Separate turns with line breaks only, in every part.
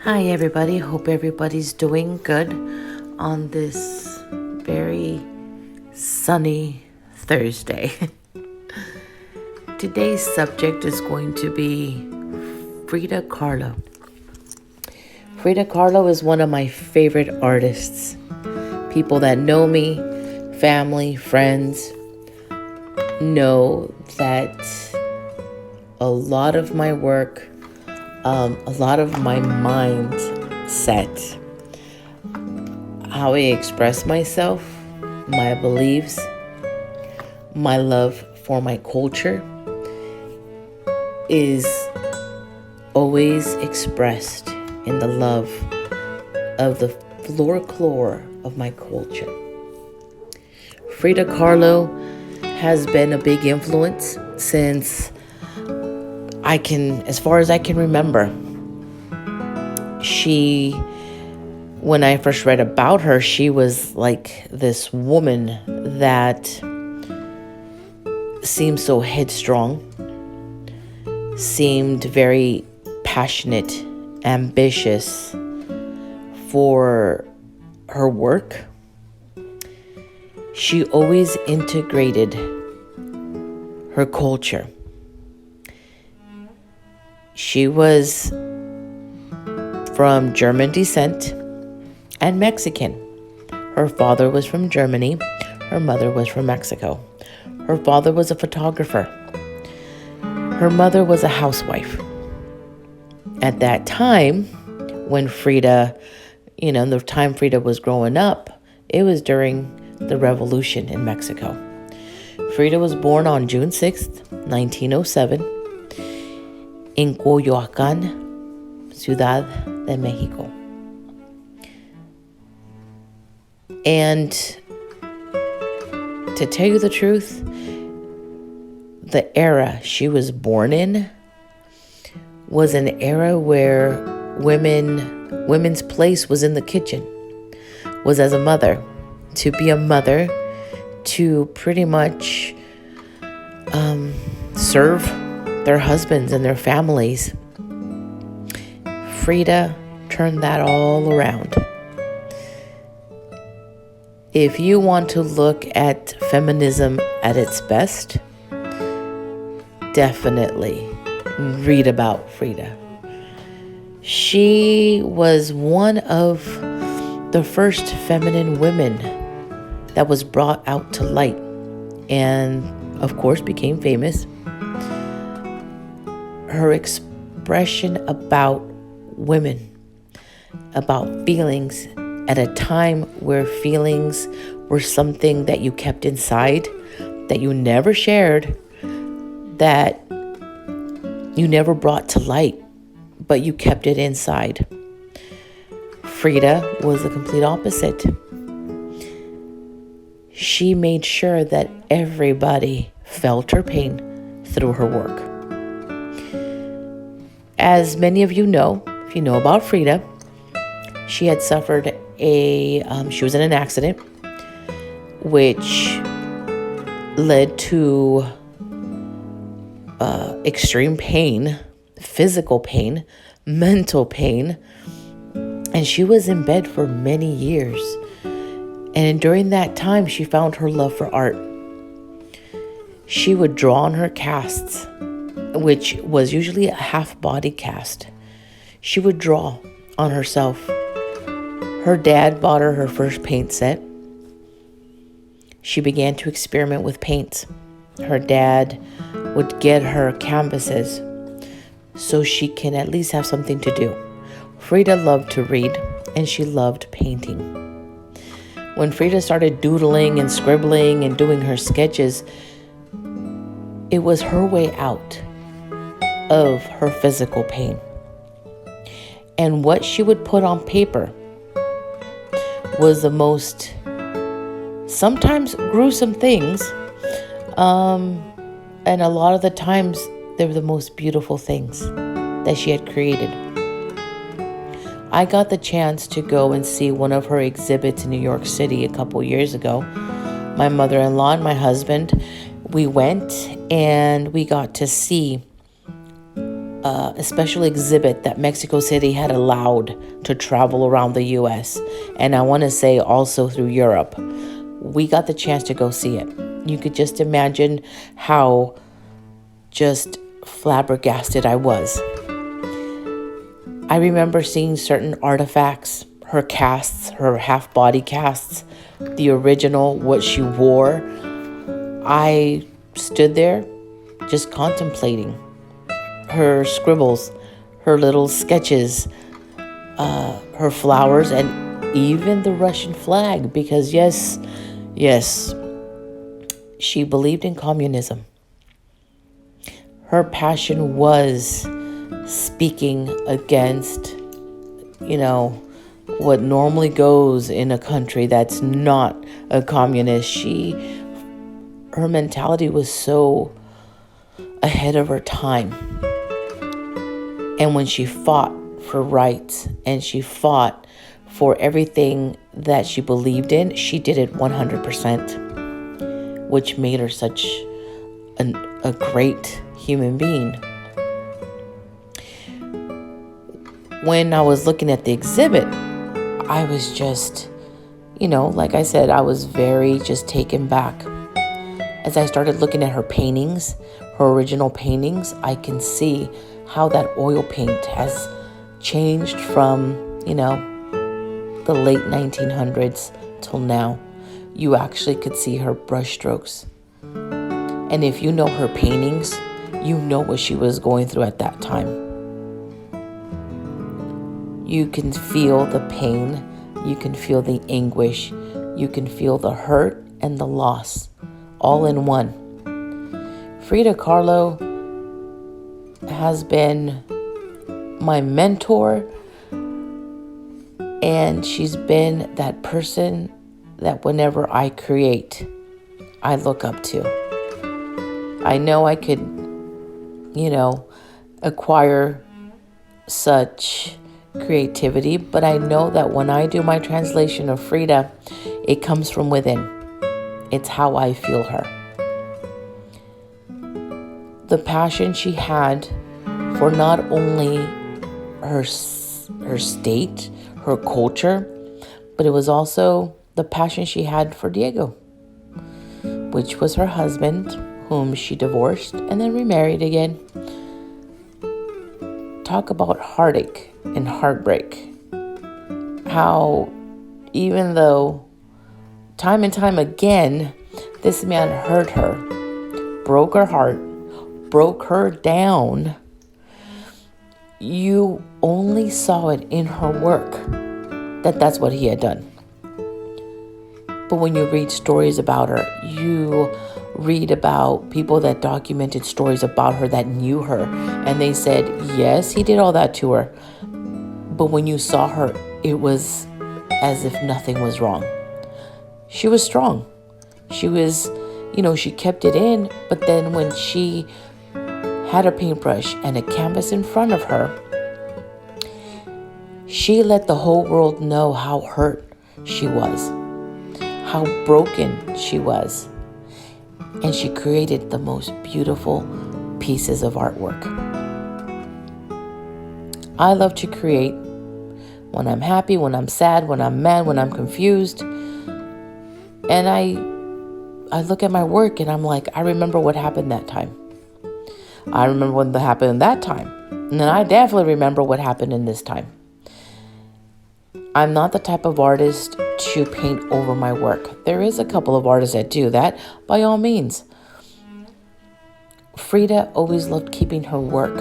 Hi, everybody. Hope everybody's doing good on this very sunny Thursday. Today's subject is going to be Frida Kahlo. Frida Kahlo is one of my favorite artists. People that know me, family, friends, know that a lot of my work, a lot of my mindset, how I express myself, my beliefs, my love for my culture is always expressed in the love of the folklore of my culture. Frida Kahlo has been a big influence since as far as I can remember. When I first read about her, she was like this woman that seemed so headstrong, seemed very passionate, ambitious for her work. She always integrated her culture. She was from German descent and Mexican. Her father was from Germany. Her mother was from Mexico. Her father was a photographer. Her mother was a housewife. At that time, when the time Frida was growing up, it was during the revolution in Mexico. Frida was born on June 6th, 1907, in Coyoacán, Ciudad de Mexico. And to tell you the truth, the era she was born in was an era where women's place was in the kitchen, was as a mother, to be a mother, to pretty much serve their husbands and their families. Frida turned that all around. If you want to look at feminism at its best, definitely read about Frida. She was one of the first feminine women that was brought out to light and, of course, became famous. Her expression about women, about feelings at a time where feelings were something that you kept inside, that you never shared, that you never brought to light, but you kept it inside. Frida was the complete opposite. She made sure that everybody felt her pain through her work. As many of you know, if you know about Frida, she had suffered she was in an accident, which led to extreme pain, physical pain, mental pain, and she was in bed for many years. And during that time, she found her love for art. She would draw on her casts, which was usually a half-body cast. She would draw on herself. Her dad bought her first paint set. She began to experiment with paints. Her dad would get her canvases so she can at least have something to do. Frida loved to read, and she loved painting. When Frida started doodling and scribbling and doing her sketches, it was her way out of her physical pain. And what she would put on paper was the most, sometimes gruesome things, and a lot of the times they were the most beautiful things that she had created. I got the chance to go and see one of her exhibits in New York City a couple years ago. My mother-in-law and my husband, we went and we got to see a special exhibit that Mexico City had allowed to travel around the U.S. And I want to say also through Europe. We got the chance to go see it. You could just imagine how just flabbergasted I was. I remember seeing certain artifacts, her casts, her half-body casts, the original, what she wore. I stood there just contemplating her scribbles, her little sketches, her flowers, and even the Russian flag, because yes, she believed in communism. Her passion was speaking against, what normally goes in a country that's not a communist. Her mentality was so ahead of her time. And when she fought for rights and she fought for everything that she believed in, she did it 100%, which made her such a great human being. When I was looking at the exhibit, I was just, like I said, I was very just taken back. As I started looking at her paintings, her original paintings, I can see how that oil paint has changed from, the late 1900s till now. You actually could see her brush strokes. And if you know her paintings, you know what she was going through at that time. You can feel the pain, you can feel the anguish, you can feel the hurt and the loss, all in one. Frida Kahlo has been my mentor, and she's been that person that whenever I create, I look up to. I know I could, acquire such creativity, but I know that when I do my translation of Frida, it comes from within. It's how I feel her. The passion she had for not only her state, her culture, but it was also the passion she had for Diego, which was her husband, whom she divorced and then remarried again. Talk about heartache and heartbreak. How even though time and time again, this man hurt her, broke her heart, broke her down, you only saw it in her work that's what he had done. But when you read stories about her, you read about people that documented stories about her that knew her, and they said, yes, he did all that to her. But when you saw her, it was as if nothing was wrong. She was strong. She was, she kept it in, but then when she had a paintbrush and a canvas in front of her, she let the whole world know how hurt she was, how broken she was. And she created the most beautiful pieces of artwork. I love to create when I'm happy, when I'm sad, when I'm mad, when I'm confused. And I look at my work and I'm like, I remember what happened that time. I remember what happened that time. And then I definitely remember what happened in this time. I'm not the type of artist to paint over my work. There is a couple of artists that do that, by all means. Frida always loved keeping her work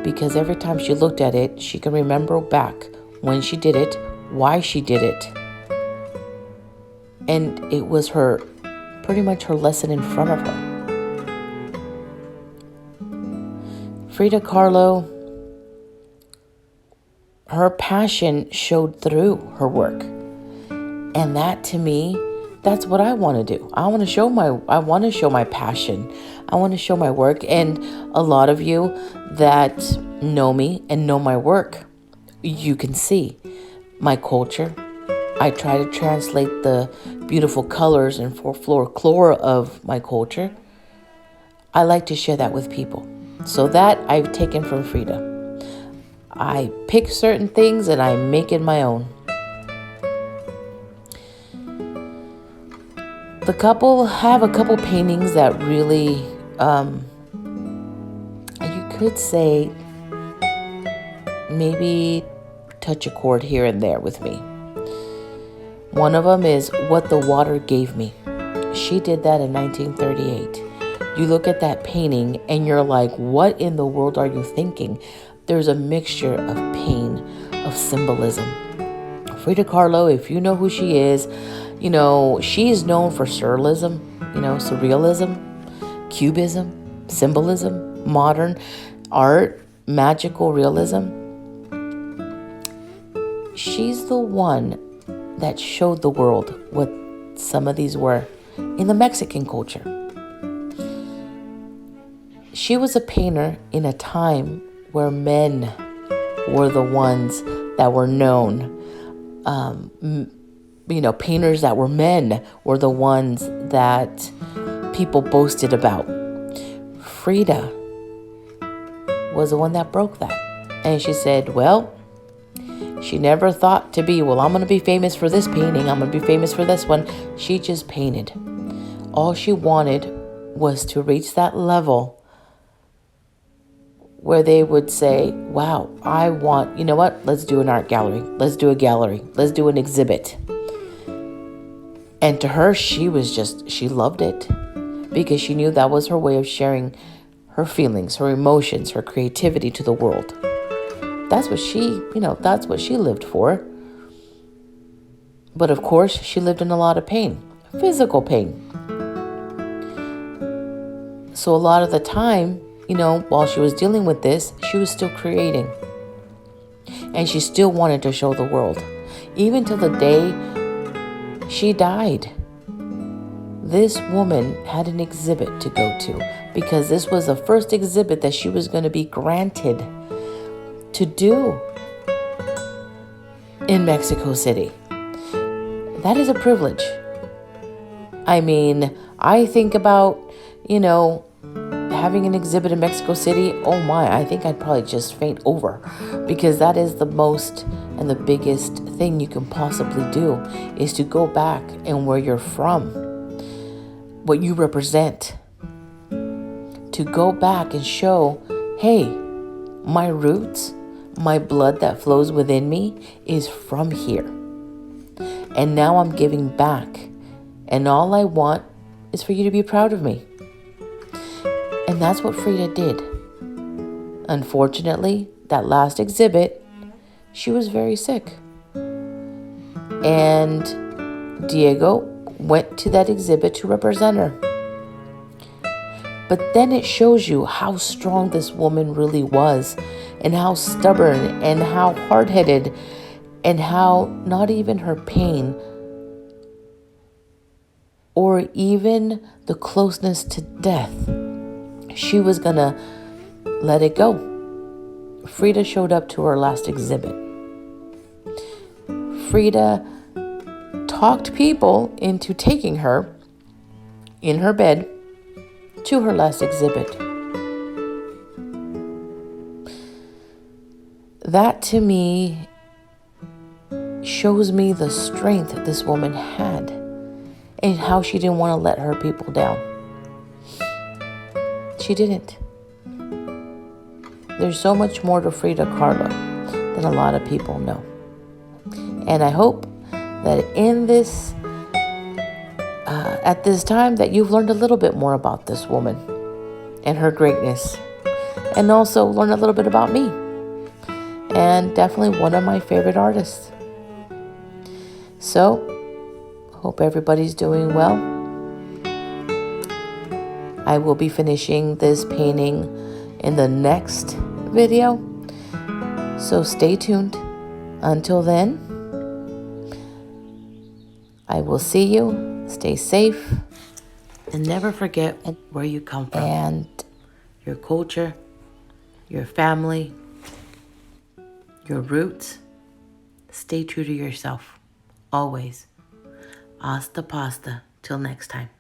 because every time she looked at it, she can remember back when she did it, why she did it. And it was pretty much her lesson in front of her. Frida Kahlo, her passion showed through her work. And that, to me, that's what I want to do. I want to show my passion. I want to show my work. And a lot of you that know me and know my work, you can see my culture. I try to translate the beautiful colors and folklore of my culture. I like to share that with people. So that I've taken from Frida. I pick certain things and I make it my own. The couple have a couple paintings that really, you could say, maybe touch a chord here and there with me. One of them is What the Water Gave Me. She did that in 1938. You look at that painting and you're like, what in the world are you thinking? There's a mixture of pain, of symbolism. Frida Kahlo, if you know who she is, she is known for surrealism, surrealism, cubism, symbolism, modern art, magical realism. She's the one that showed the world what some of these were in the Mexican culture. She was a painter in a time where men were the ones that were known. Painters that were men were the ones that people boasted about. Frida was the one that broke that. And she said, she never thought to be, I'm going to be famous for this painting. I'm going to be famous for this one. She just painted. All she wanted was to reach that level where they would say, wow, I want, let's do an art gallery. Let's do a gallery. Let's do an exhibit. And to her, she loved it because she knew that was her way of sharing her feelings, her emotions, her creativity to the world. That's what she lived for. But of course, she lived in a lot of pain, physical pain. So a lot of the time, while she was dealing with this, she was still creating. And she still wanted to show the world. Even till the day she died. This woman had an exhibit to go to because this was the first exhibit that she was going to be granted to do in Mexico City. That is a privilege. I mean, I think about, having an exhibit in Mexico City. Oh my, I think I'd probably just faint over because that is the most and the biggest thing you can possibly do is to go back and where you're from, what you represent, to go back and show, hey, my roots, my blood that flows within me is from here. And now I'm giving back. And all I want is for you to be proud of me. And that's what Frida did. Unfortunately, that last exhibit, she was very sick. And Diego went to that exhibit to represent her. But then it shows you how strong this woman really was, and how stubborn and how hard-headed, and how not even her pain or even the closeness to death, she was gonna let it go. Frida showed up to her last exhibit. Frida talked people into taking her in her bed to her last exhibit. That to me shows me the strength that this woman had and how she didn't want to let her people down. She didn't. There's so much more to Frida Kahlo than a lot of people know. And I hope that in this, at this time, that you've learned a little bit more about this woman and her greatness. And also learn a little bit about me. And definitely one of my favorite artists. So, hope everybody's doing well. I will be finishing this painting in the next video. So stay tuned. Until then, I will see you. Stay safe. And never forget where you come from. And your culture, your family, your roots. Stay true to yourself. Always. Hasta pasta. Till next time.